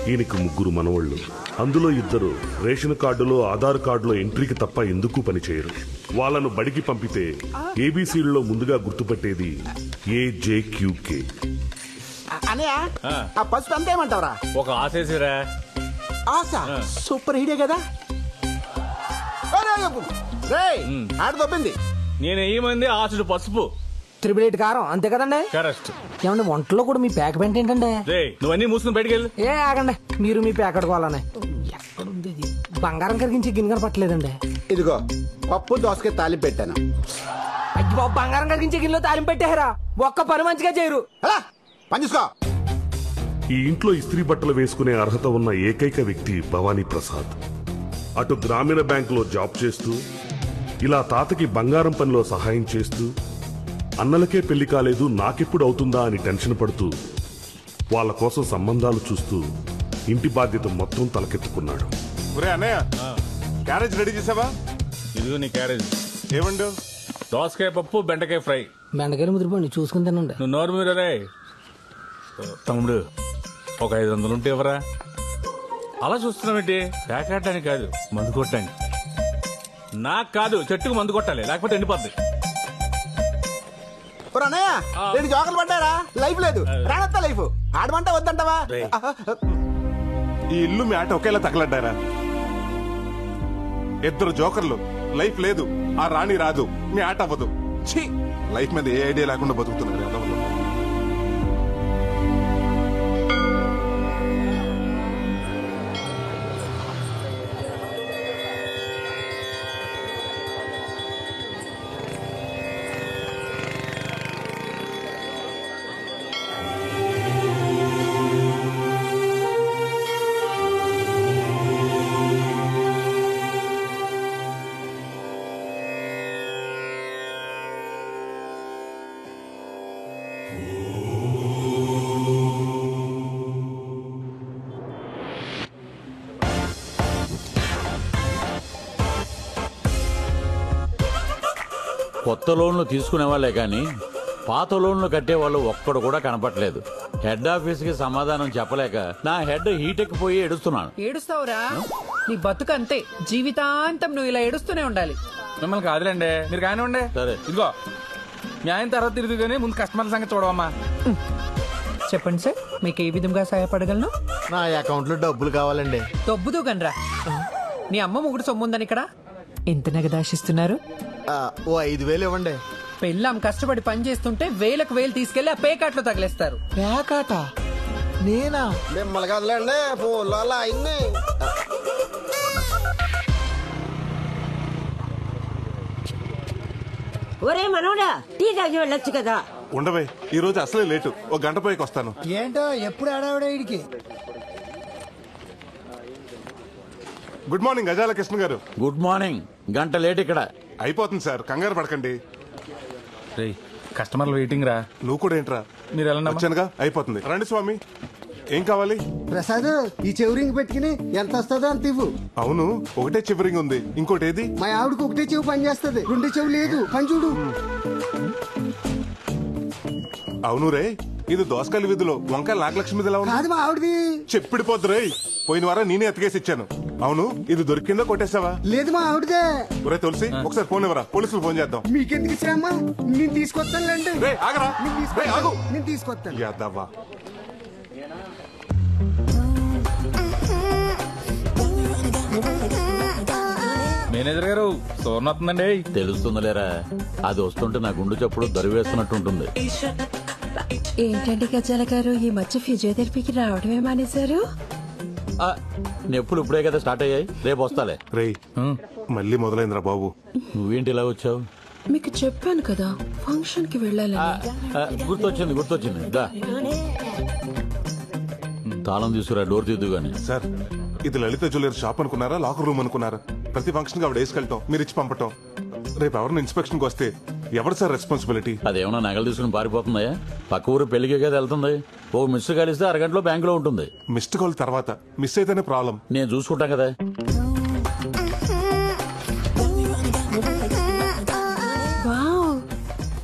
ఈయనకు 3 మనవళ్ళు. అందులో 2 రేషన్ కార్డులో ఆధార్ కార్డులో ఎంట్రీకి తప్ప ఎందుకు పనిచేయరు. వాళ్ళను బడికి పంపితే ఏబీసీల్లో ముందుగా గుర్తుపట్టేది AJQK. పసుపు అంతా ఏమంటావరా? ఒక ఆశేసిరా. ఆశ సూపర్ ఐడియా కదా. ఆడ దొబ్బింది. నేను ఏమంది ఆశడు పసుపు 8 కారం అంతే కదండి. కరెక్ట్. ఏమండి వంటలో కూడా మీ ప్యాక్ పెంట ఏంటండి? నువ్వన్నీ మూసుకుని బయటికి వెళ్ళు. ఏ ఆగండి, మీరు మీ ప్యాక్ అడుకోవాలని. ఎక్కడుంది ఇది? బంగారం కరిగించి గిన్నె కనపట్లేదండి. ఇదిగో పప్పు దోసకాయ తాలింపు పెట్టాను. అయ్యో బంగారం కరిగించే గిన్నెలో తాలింపు పెట్టారా? ఒక్క పని మంచిగా చేయరు. పని చూసుకో. ఈ ఇంట్లో ఇస్త్రీ బట్టలు వేసుకునే అర్హత ఉన్న ఏకైక వ్యక్తి భవానీ ప్రసాద్. అటు గ్రామీణ బ్యాంకులో జాబ్ చేస్తూ, ఇలా తాతకి బంగారం పనిలో సహాయం చేస్తూ, అన్నలకే పెళ్లి కాలేదు నాకెప్పుడు అవుతుందా అని టెన్షన్ పడుతూ, వాళ్ళ కోసం సంబంధాలు చూస్తూ ఇంటి బాధ్యత మొత్తం తలకెత్తుకున్నాడు. క్యారేజ్ రెడీ చేసావా? ఇదిగో నీ క్యారేజ్. ఏమండు? దోసకాయ పప్పు, బెండకాయ ఫ్రై. బెండకాయలు ముదిరిపోండి, చూసుకుని తినండి. నువ్వు నోరు మీరే. తమ్ముడు ఒక 500 ఉంటే ఎవరా? అలా చూస్తున్నావేంటి? ప్యాకెట్టానికి కాదు, మందు కొట్టానికి. నాకు కాదు, చెట్టుకు మందు కొట్టాలి, లేకపోతే ఎండిపోద్ది. అన్నయ్య 2 జోకర్లు పడ్డారా? లైఫ్ లేదు, రానత్తా లైఫ్. ఆడమంటా వద్దంటావా? ఈ ఇల్లు మీ ఆట ఒకేలా తగలడ్డారా? 2 జోకర్లు, లైఫ్ లేదు, ఆ రాణి రాదు, మీ ఆట అవ్వదు. ఛీ, లైఫ్ మీద ఏ ఐడియా లేకుండా బతుకుతున్నారు. కొత్త లోన్లు తీసుకునే వాళ్ళే కానీ పాత లోన్లు కట్టేవాళ్ళు ఒక్కడు కూడా కనపట్లేదు. హెడ్ ఆఫీస్ కి సమాధానం చెప్పలేక నా హెడ్ హీట్ ఎక్కిపోయి ఏడుస్తున్నాను. ఏడుస్తావురా? నీ బతుకు అంతే, జీవితాంతం నువ్వు ఇలా ఏడుస్తూనే ఉండాలి. మిమ్మల్ని కాదులేండి, మీరు కానివ్వండి. సరే ఇదిగో న్యాయం తర్వాత తిరిగి కానీ ముందు కస్టమర్ల సంగతి చూడవమ్మా. చెప్పండి సార్, మీకు ఏ విధంగా సహాయపడగలను? నా అకౌంట్ లో డబ్బులు కావాలండి. దొబ్బుదు గనరా. నీ అమ్మ ముగుడు సొమ్ముందని ఇక్కడ ఎంత నగదాశిస్తున్నారు? ఓ 5,000 ఇవ్వండి. పెళ్ళాం కష్టపడి పని చేస్తుంటే 1000 తీసుకెళ్లి ఆ పేకాట్లో తగిలేస్తారు. పేకాట? నేనా? మిమ్మల్ని కదలండి, ఫోన్లో అలా అయింది. ఒరే మనోడా, టీ తాగి వెళ్ళొచ్చు కదా. ఉండవే, ఈ రోజు అసలే లేటు, 1 గంట పైకి వస్తాను. ఏంటో ఎప్పుడు ఆడావిడే ఇడికి. గుడ్ మార్నింగ్ గజాల కృష్ణ గారు. Good morning. గంట లేట్ ఇక్కడ. అయిపోతుంది సార్, కంగారు పడకండి. కస్టమర్లు వెయిటింగ్ రా. నువ్వు కూడా ఏంట్రా? మీరు ఎలా వచ్చానుగా, అయిపోతుంది. రండి స్వామి, ఏం కావాలి? ప్రసాద్, ఈ చెవురింగ్ పెట్టుకుని ఎంత వస్తుందో అంత ఇవ్వు. అవును, ఒకటే చెవిరింగ్ ఉంది, ఇంకోటి ఏది? మా ఆవిడకి ఒకటే చెవు పని చేస్తుంది, 2 చెవు లేదు. పని చూడు. అవును రే, ఇది దోసకాయల వీధిలో వంకాయ నాగలక్ష్మి ఎలా ఉంది? కాదు, మా ఆవిడది. చెప్పిడిపోద్దు రే, పోయిన వారం నేనే ఎత్తుకేసి ఇచ్చాను. అవును, ఇది దొరికిందో కొట్టేసావా? లేదు, మా ఆవిడదే. ఒరే తులసి, ఒకసారి ఫోన్ ఇవ్వరా, పోలీసులు ఫోన్ చేద్దాం. మీకెందుకు శ్రమ? నేను తీసుకొస్తానులేండి. రే ఆగరా, నేను తీసుకొస్తాను. యాదవ్వా. మేనేజర్ గారు సోర్ణ వస్తుందండి. తెలుస్తుందిలేరా, అది వస్తుంటే నా గుండు చప్పుడు దరివేస్తున్నట్టుంటుంది. ఏంటండి గజాల గారు, ఈ మధ్య ఫిజియోథెరపీకి రావడమే మానేశారు? నొప్పులు ఇప్పుడే కదా స్టార్ట్ అయ్యాయి, రేపు వస్తాలే. రే మళ్ళీ మొదలైందిరా బాబు. నువ్వేంటి ఇలా వచ్చావు? మీకు చెప్పాను కదా ఫంక్షన్ కి వెళ్ళాలని. గుర్తొచ్చింది. తాళం తీసుకురా, డోర్ తీద్దు గాని. సార్, ఇది లలిత జ్యువెలరీ షాప్ అనుకున్నారా, లాకర్ రూమ్ అనుకున్నారా? ప్రతి ఫంక్షన్ కి ఆవిడ వేసుకెళ్తాం, మీరు ఇచ్చి పంపటం. రేపు ఎవరిని ఇన్స్పెక్షన్ కి వస్తే ఎవరు సార్ రెస్పాన్సిబిలిటీ? అదేమన్నా నగలు తీసుకుని పారిపోతుందా? పక్క ఊరు పెళ్లికి కదా వెళ్తుంది. ఓ మిస్ కలిస్తే అరగంటలో బ్యాంకులో ఉంటుంది. మిస్డ్ కాల్ తర్వాత మిస్ అయితేనే ప్రాబ్లం. నేను చూసుకుంటాం కదా.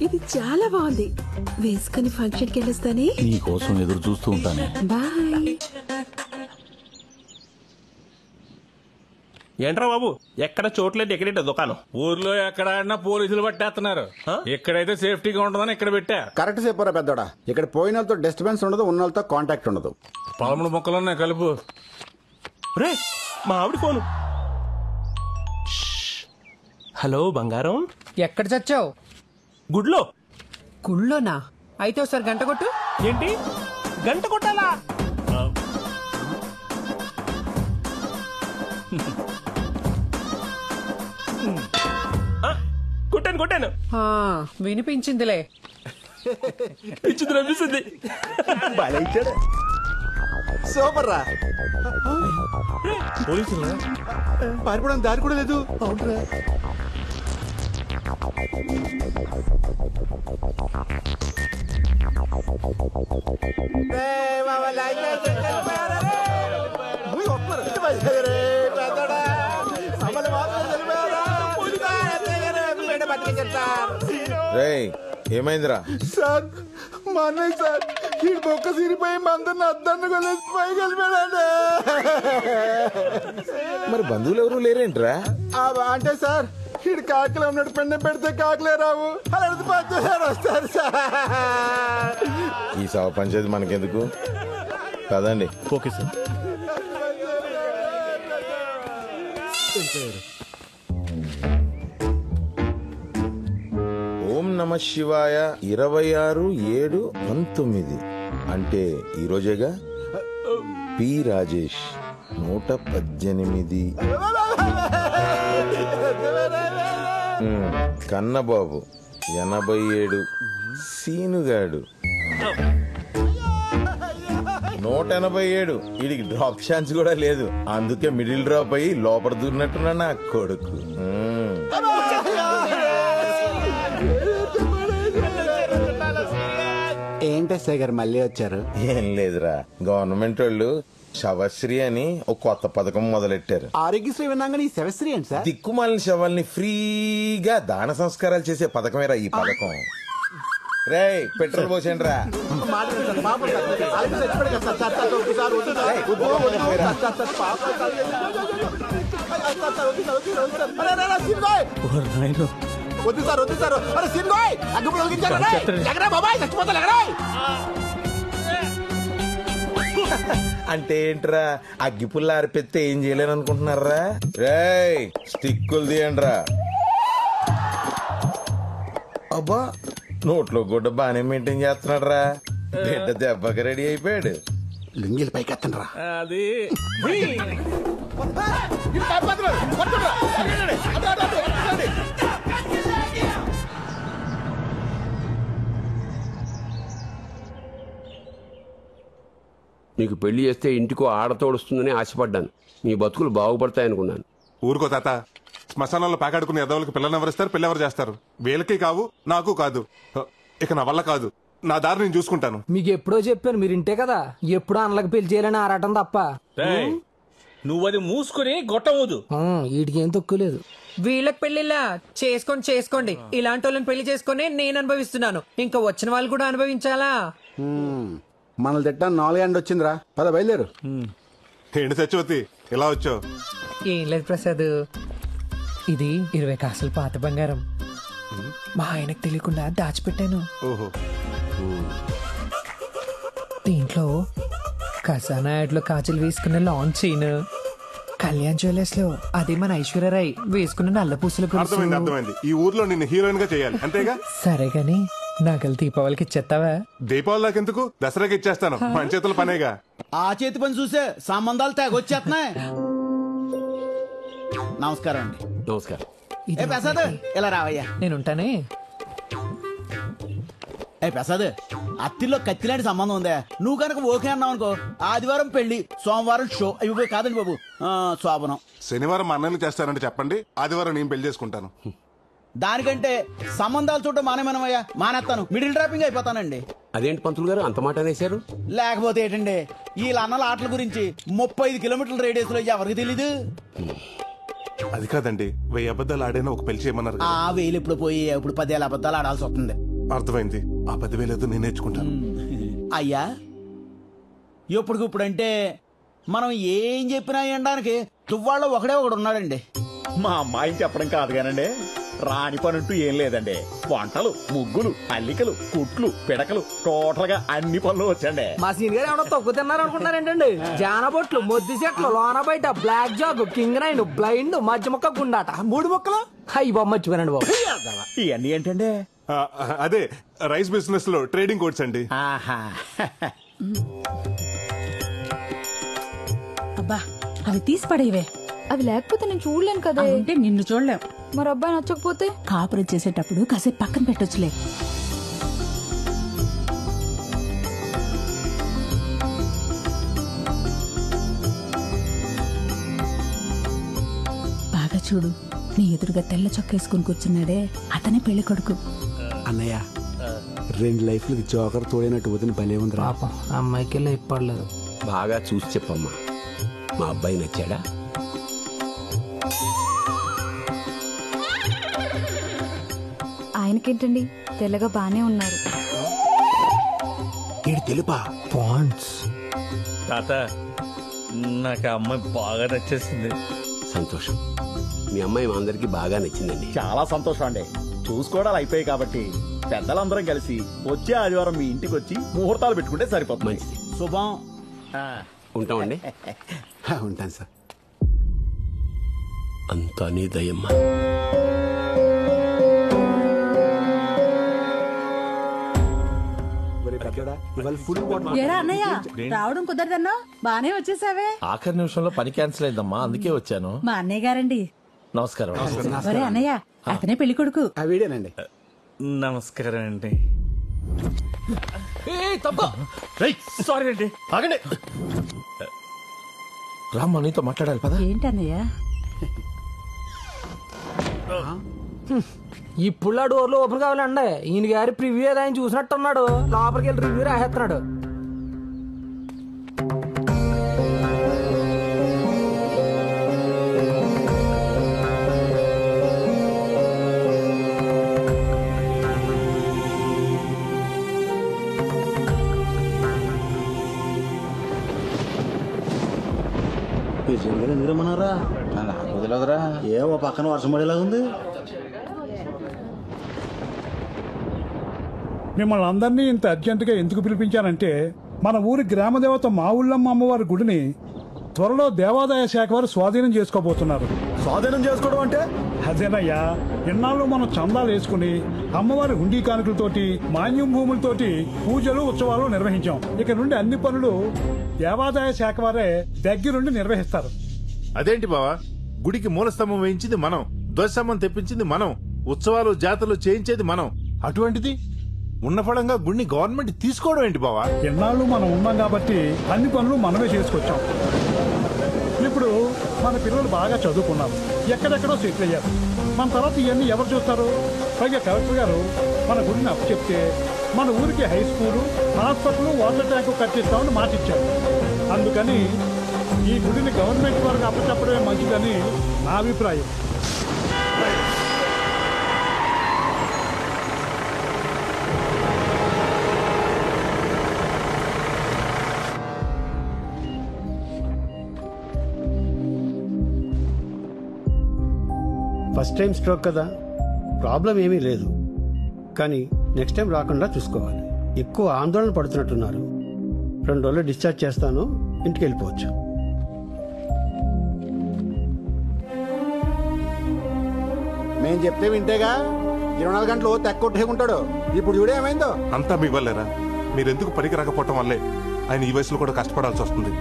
ఇది చాలా బాగుంది, వేసుకుని ఫంక్షన్ కి వెళ్ళొస్తానే. నీ కోసం ఎదురు చూస్తూ ఉంటానే. బాయ్. ఏంట్రా బాబు ఎక్కడ చోట్లేదు ఎక్కడేట దుకాణం? ఊర్లో ఎక్కడ ఆడినా పోలీసులు పట్టేస్తున్నారు. ఇక్కడైతే సేఫ్టీగా ఉంటుందని ఇక్కడ పెట్టా. కరెక్ట్ చెప్పారా పెద్దోడా. ఇక్కడ పోయిన వాళ్ళతో డిస్టర్బెన్స్ ఉండదు, ఉన్న వాళ్ళతో కాంటాక్ట్ ఉండదు. 13 మొక్కలున్నాయి కలుపు. రే మా ఆవిడ ఫోను. హలో బంగారం, ఎక్కడ చచ్చావు? గుడ్లో. గుళ్ళోనా? అయితే ఒకసారి గంట కొట్టు. ఏంటి గంట కొట్టాలా? కొట్టాను కొట్టాను. వినిపించిందిలే. పిచ్చింది అనిపిస్తుంది. సూపర్ రా. పోలీసులు పారిపోవడానికి దారి కూడా లేదు. అవునరా. ఏమైందిరా? సార్ మా అన్నయ్య సార్ ఈ బొక్క సిరిపోయి మందరిని అద్దన్ని కొలేసి పైకి వెళ్ళిపోయాడు. మరి బంధువులు ఎవరు లేరేంట్రా? అంటే సార్ ఈడు కాకలు ఉన్నట్టు పెండ పెడితే కాకలే రావు, అలాంటి పంచారు వస్తారు సార్. ఈ సవ పంచాయతీ మనకెందుకు కదండి. Okay sir. ఓం నమ శివాయ 26/7/19 అంటే ఈరోజేగా. పి రాజేష్ 118. కన్నబాబు 87. సీనుగాడు 187. వీడికి డ్రాప్ ఛాన్స్ కూడా లేదు, అందుకే మిడిల్ డ్రాప్ అయ్యి లోపల దూరినట్టున్నా నా కొడుకు. ఏంటి ఎస్ఐ గారు మళ్ళీ వచ్చారు? ఏం లేదురా, గవర్నమెంట్ వాళ్ళు శవశ్రీ అని ఒక కొత్త పథకం మొదలెట్టారు. ఆరోగ్యశ్రీ విన్నాగా శవశ్రీ ఏంటి సార్? దిక్కుమాలిన శవాల్ని ఫ్రీగా దాన సంస్కారాలు చేసే పథకమేరా ఈ పథకం. రే పెట్రోల్ పోసేయండి రా. వద్దు సార్ వద్దు సార్. అరే సిన్గోయ్ అగ్గిపుల్ల వెలిగించారు. ఎగరా బాబాయ్ చచ్చిపోతా ఎగరా. అంటే ఏంట్రా, అగ్గిపుల్ల ఆరిపెత్తే ఏం చేయలేను అనుకుంటున్నారా? రేయ్ స్టిక్కులు తీయండిరా. అబ్బా నోట్లో గుడ్డ బానే మెయింటైన్ చేస్తున్నాడు రా. బిడ్డ దెబ్బకి రెడీ అయిపోయాడు. లింగిల్ పైకి ఎత్తండి రా. అది నీకు పెళ్లి చేస్తే ఇంటికో ఆడతోడుస్తుందని ఆశపడ్డాను. మీ బతుకులు బాగుపడతాయనుకున్నాను. ఊరుకో తాత, శ్మశానంలో పాకాడుకుని ఎదవులకు పిల్లలు ఎవరిస్తారు, పిల్ల ఎవరు చేస్తారు? వీళ్ళకి కావు, నాకు కాదు. ఇక నా వల్ల కాదు, నా దారి నేను చూసుకుంటాను. మీకు ఎప్పుడో చెప్పాను, మీరు ఇంటే కదా. ఎప్పుడో అన్నలకు పెళ్లి చేయాలని ఆరాటం తప్ప. నువ్వు అది మూసుకుని గొట్టవద్దు. వీటికి ఏం తక్కువలేదు. వీళ్ళకి పెళ్లిలా చేసుకోండి. ఇలాంటి వాళ్ళని పెళ్లి చేసుకుని నేను అనుభవిస్తున్నాను, ఇంకా వచ్చిన వాళ్ళు కూడా అనుభవించాలా? మనల్ని తిట్టా 4 గంటలు వచ్చిందిరా. పద బయలుదేరు. ఏంటి సత్యవతి ఇలా వచ్చావు? ఏం లేదు ప్రసాద్, ఇది 20 కాసులు పాత బంగారం మా ఆయనకు తెలియకుండా దాచిపెట్టాను. ఓహో. దీంట్లో ఖజానా యాడ్లో కాజులు వేసుకున్న లాంగ్ చైన్, కళ్యాణ్ జ్యువెలర్స్ లో అదే మన ఐశ్వర్యరాయ్ వేసుకున్న నల్ల పూసలు. అర్థమైంది. ఈ ఊర్లో నిన్ను హీరోయిన్ గా చేయాలి అంతేగా? సరే గాని నగలు దీపావళికి ఇచ్చేస్తావా? దీపావళి దాకెందుకు, దసరాకి ఇచ్చేస్తాను. మన చేతుల పనేగా. ఆ చేతి పని చూసే సంబంధాలు తెగొచ్చేస్తున్నాయి. నమస్కారం అండి. నమస్కారం. ఏ ప్రసాద్ ఇలా రావయ్యా. నేనుంటానే. ఏ ప్రసాద్, అత్తిల్లో కత్తిలాంటి సంబంధం ఉందా? నువ్వు కనుక ఓకే అన్నావు అనుకో, ఆదివారం పెళ్లి, సోమవారం షో అయిపోయి కాదండి బాబు శోభనం. శనివారం మా అన్నయ్యలు చేస్తానంటే చెప్పండి, ఆదివారం నేను పెళ్లి చేసుకుంటాను. దానికంటే సంబంధాలు చూడటం మానేమనమయ్యా. మానేస్తాను, మిడిల్ డ్రాపింగ్ అయిపోతానండి. అదేంటి పంతులు గారు అంత మాట అనేశారు? లేకపోతే ఏంటండి, ఈ అన్నల ఆటల గురించి 35 కిలోమీటర్ల రేడియస్ లో ఎవరికి తెలీదు? అది కాదండి, 1000 అబద్ధాలు ఆడైనా ఒక పెళ్లి చేయమన్నారు. ఆ 1000 ఇప్పుడు పోయి ఇప్పుడు 10,000 అబద్ధాలు ఆడాల్సి వస్తుంది. అర్థమైంది. ఆ 10,000 నేను నేర్చుకుంటాను. అయ్యా ఎప్పటికిప్పుడు అంటే మనం ఏం చెప్పినా వినడానికి తువ్వాళ్ళలో ఒకడే ఒకడు ఉన్నాడండి. మా అమ్మాయిని చెప్పడం కాదు కానండి, రాని పనంటూ ఏం లేదండి. వంటలు, ముగ్గులు, అల్లికలు, కుట్లు, పిడకలు, టోటల్ గా అన్ని పనులు వచ్చండి. మా సీన్ గారు ఏమన్నా తక్కువ తిన్నారు అనుకుంటారేంటండి? జానబొట్లు, మొద్దు చెట్లు, లోన బయట, బ్లాక్ జాగ్, కింగ్ నైన్, బ్లైండ్, మధ్య మొక్క, గుండాట, 3 మొక్కలు. అయ్యి బాబు మర్చిపోయానండి బాబు. ఇవన్నీ ఏంటండి? అదే రైస్ బిజినెస్ లో ట్రేడింగ్ కోడ్స్ అండి. అబ్బా అవి తీసి పడేవే. అవి లేకపోతే నేను చూడలేను కదా. అంటే నిన్ను చూడలేం. మరి అబ్బాయి నచ్చకపోతే కాపురం చేసేటప్పుడు కాసేపు పక్కన పెట్టొచ్చులే. బాగా చూడు, నీ ఎదురుగా తెల్ల చొక్కేసుకుని కూర్చున్నాడే అతనే పెళ్లి కొడుకు. అన్నయ్య 2 లైఫ్లకి జోకర్ తోడైనట్టు వదిన భలే ఉంది. పాపం అమ్మాయికి వెళ్ళి ఇప్పడలేదు. బాగా చూసి చెప్పమ్మా, మా అబ్బాయి నచ్చాడా? ఆయనకేంటండి, తెల్లగా బానే ఉన్నారు. తెలుపా పాయింట్స్. తాత, నాకు ఆ అమ్మాయి బాగా నచ్చేసింది. సంతోషం, మీ అమ్మాయి మా అందరికి బాగా నచ్చిందండి. చాలా సంతోషం అండి. చూసుకోవడాలు అయిపోయాయి కాబట్టి పెద్దలందరం కలిసి వచ్చే ఆదివారం మీ ఇంటికి వచ్చి ముహూర్తాలు పెట్టుకుంటే సరిపోతుంది. మంచిది. శుభం. ఉంటామండి. ఉంటాను సార్. అంతా నీ దయమ్మా. ఏరా అన్నయ్య, రావడం కుదరదన్నా బానే వచ్చేసావే. ఆఖరి నిమిషంలో పని క్యాన్సిల్ అయిందమ్మా, అందుకే వచ్చాను. మా అన్నయ్య గారండి. నమస్కారం. ఒరే అన్నయ్య, అతనే పెళ్లి కొడుకు. వీడేనండి. నమస్కారం అండి. సారీ అండి. ఆగండి, రామ్మా నీతో మాట్లాడాలి పద. ఏంటన్నయ్య? ఇప్పుడు ఆ డోర్లు ఓపెన్ కావాలండి. ఈయన గారి ప్రివ్యూ ఏదో ఆయన చూసినట్టున్నాడు. లోపలికి వెళ్ళి రివ్యూ రాసేస్తున్నాడు. ఎందుకు రమ్మన్నారా? వదిలేదురా. ఏమో పక్కన వర్షం పడేలా ఉంది. మిమ్మల్ని అందరినీ ఇంత అర్జెంటుగా ఎందుకు పిలిపించానంటే, మన ఊరి గ్రామదేవత మా ఊళ్ళమ్మ అమ్మవారి గుడిని త్వరలో దేవాదాయ శాఖ వారు స్వాధీనం చేసుకోబోతున్నారు. స్వాధీనం చేసుకోవడం అంటే? అదేనయ్యా, ఇన్నాళ్ళు మనం చందాలు వేసుకుని అమ్మవారి హుండీ కానుకలతోటి, మాన్యం భూములతోటి పూజలు ఉత్సవాలు నిర్వహించాం. ఇక నుండి అన్ని పనులు దేవాదాయ శాఖ వారే దగ్గరుండి నిర్వహిస్తారు. అదేంటి బావా, గుడికి మూలస్తంభం వేయించింది మనం, ధ్వజస్తంభం తెప్పించింది మనం, ఉత్సవాలు జాతరలు చేయించేది మనం. అటువంటిది ఉన్న ఫలంగా గుడిని గవర్నమెంట్ తీసుకోవడం ఏంటి బావా? ఎన్నాళ్ళు మనం ఉన్నాం కాబట్టి అన్ని పనులు మనమే చేసుకొచ్చాం. ఇప్పుడు మన పిల్లలు బాగా చదువుకున్నారు, ఎక్కడెక్కడో సెటిల్ అయ్యారు. మన తర్వాత ఇవన్నీ ఎవరు చూస్తారు? పైగా కలెక్టర్ గారు మన గుడిని అప్పు చెప్తే మన ఊరికి high school, hospital, water tank కట్టిస్తామని మాటిచ్చారు. అందుకని ఈ గుడిని గవర్నమెంట్ వారికి అప్పచెప్పడమే మంచిదని నా అభిప్రాయం. ఫస్ట్ టైం స్ట్రోక్ కదా, ప్రాబ్లం ఏమీ లేదు. కానీ నెక్స్ట్ టైం రాకుండా చూసుకోవాలి. ఎక్కువ ఆందోళన పడుతున్నట్టున్నారు. 2 రోజులు డిశ్చార్జ్ చేస్తాను, ఇంటికి వెళ్ళిపోవచ్చు. మేము చెప్తే వింటేగా 24 గంటలు తెక్కొట్టేకుంటాడు. ఇప్పుడు చూడే ఏమైందో. అంతా మీ వల్లేరా? మీరెందుకు పనికి రాకపోవటం వల్లే ఆయన ఈ వయసులో కూడా కష్టపడాల్సి వస్తుంది.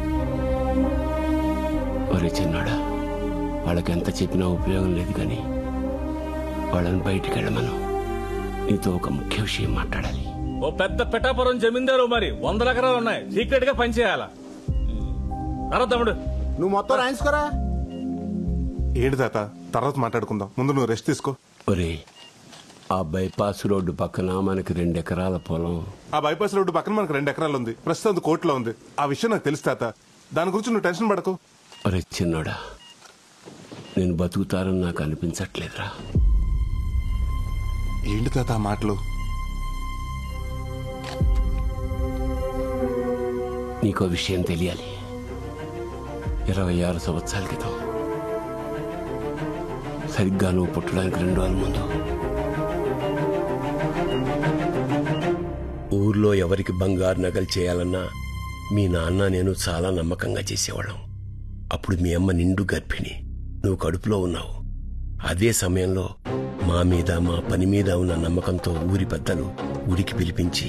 ఒరే చిన్నాడా, వాళ్ళకి ఎంత చెప్పినా ఉపయోగం లేదు, కానీ వాళ్ళని బయటికి వెళ్ళమను. నీతో ఒక ముఖ్య విషయం మాట్లాడాలి. ఓ పెద్ద పిఠాపురం జమీందారు, మరి 100 ఎకరాలు ఉన్నాయి, సీక్రెట్ గా పనిచేయాలా? తమ్ముడు నువ్వు మొత్తం రాయించుకోరా. ఏంటి తాత, తర్వాత మాట్లాడుకుందాం, ముందు నువ్వు రెస్ట్ తీసుకో. ఒరే, ఆ బైపాస్ రోడ్డు పక్కన మనకి 2 ఎకరాల పొలం. ఆ బైపాస్ రోడ్డు పక్కన మనకు 2 ఎకరాలు ఉంది, ప్రస్తుతం అది కోర్టులో ఉంది. ఆ విషయం నాకు తెలుసు తాత, దాని గురించి నువ్వు టెన్షన్ పడకు. ఒరే చిన్నోడా, నేను బతుకుతానని నాకు అనిపించట్లేదురా. ఏంటి తాత ఆ మాటలు? నీకో విషయం తెలియాలి. 26 సంవత్సరాల క్రితం సరిగ్గా నువ్వు పుట్టడానికి 2 రోజుల ముందు ఊర్లో ఎవరికి బంగారు నగలు చేయాలన్నా మీ నాన్న నేను చాలా నమ్మకంగా చేసేవాళ్ళం. అప్పుడు మీ అమ్మ నిండు గర్భిణి, నువ్వు కడుపులో ఉన్నావు. అదే సమయంలో మా మీద మా పని మీద ఉన్న నమ్మకంతో ఊరి పెద్దలు గుడికి పిలిపించి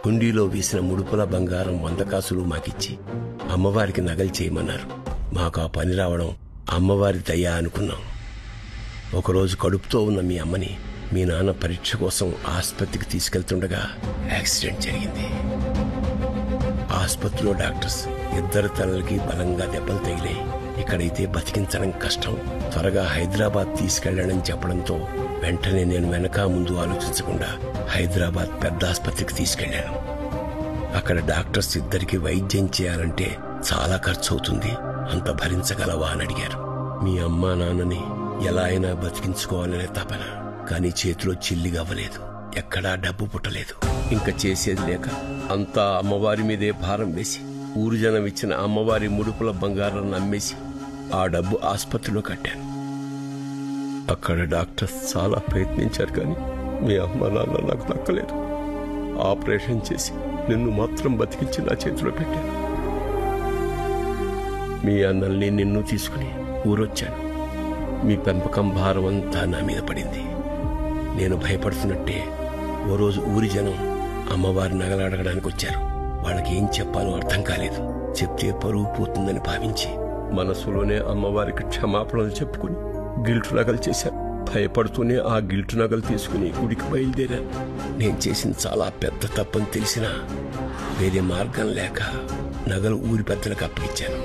కుండీలో వేసిన ముడుపుల బంగారం 100 కాసులు మాకిచ్చి అమ్మవారికి నగలు చేయమన్నారు. మాకు ఆ పని రావడం అమ్మవారి దయ అనుకున్నాం. ఒకరోజు కడుపుతో ఉన్న మీ అమ్మని మీ నాన్న పరీక్ష కోసం ఆసుపత్రికి తీసుకెళ్తుండగా యాక్సిడెంట్ జరిగింది. ఆసుపత్రిలో డాక్టర్స్ 2 తలలకి బలంగా దెబ్బలు తగిలాయి. ఇక్కడైతే బతికించడం కష్టం, త్వరగా హైదరాబాద్ తీసుకెళ్లాడని చెప్పడంతో వెంటనే నేను వెనక ముందు ఆలోచించకుండా హైదరాబాద్ పెద్ద ఆసుపత్రికి తీసుకెళ్లాను. అక్కడ డాక్టర్స్ 2కి వైద్యం చేయాలంటే చాలా ఖర్చు అవుతుంది, అంత భరించగలవా అని అడిగారు. మీ అమ్మా నాన్నని ఎలా అయినా బతికించుకోవాలనే తపన, కానీ చేతిలో చిల్లిగా అవ్వలేదు, ఎక్కడా డబ్బు పుట్టలేదు. ఇంకా చేసేది లేక అంతా అమ్మవారి మీదే భారం వేసి ఊరు జనం ఇచ్చిన అమ్మవారి ముడుపుల బంగారాన్ని అమ్మేసి ఆ డబ్బు ఆసుపత్రిలో కట్టాను. అక్కడ డాక్టర్స్ చాలా ప్రయత్నించారు, కానీ మీ అమ్మ నాన్న నాకు దక్కలేదు. ఆపరేషన్ చేసి నిన్ను మాత్రం బతికించి నా చేతిలో పెట్టాను. మీ అన్నల్ని నిన్ను తీసుకుని ఊరొచ్చాను. మీ పెంపకం భారం అంతా నా మీద పడింది. నేను భయపడుతున్నట్టే ఓ రోజు ఊరి జనం అమ్మవారి నగలు అడగడానికి వచ్చారు. వాళ్ళకి ఏం చెప్పాలో అర్థం కాలేదు. చెప్తే పరువు పోతుందని భావించి మనసులోనే అమ్మవారికి క్షమాపణలు చెప్పుకుని గిల్టు నగలు చేశాను. భయపడుతూనే ఆ గిల్టు నగలు తీసుకుని గుడికి బయలుదేరాను. నేను చేసిన చాలా పెద్ద తప్పని తెలిసినా వేరే మార్గం లేక నగలు ఊరి పెద్దలకు అప్పగించాను.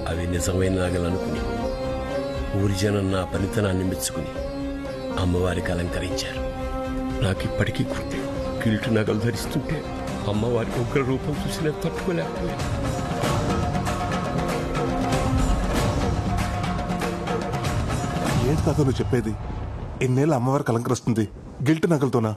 అవి నిజమైన నగలు అనుకుని ఊరి జనం నా పనితనాన్ని మెచ్చుకుని అమ్మవారికి అలంకరించారు. నాకిప్పటికీ గుర్తే, గిల్టు నగలు ధరిస్తుంటే అమ్మవారికి ఉగ్ర రూపం చూసి నేను తట్టుకోలేకపోయాను. ఏంటి తాత నువ్వు చెప్పేది? ఎన్నేళ్ళ అమ్మవారికి అలంకరిస్తుంది గిల్ట్ నగలతోనా?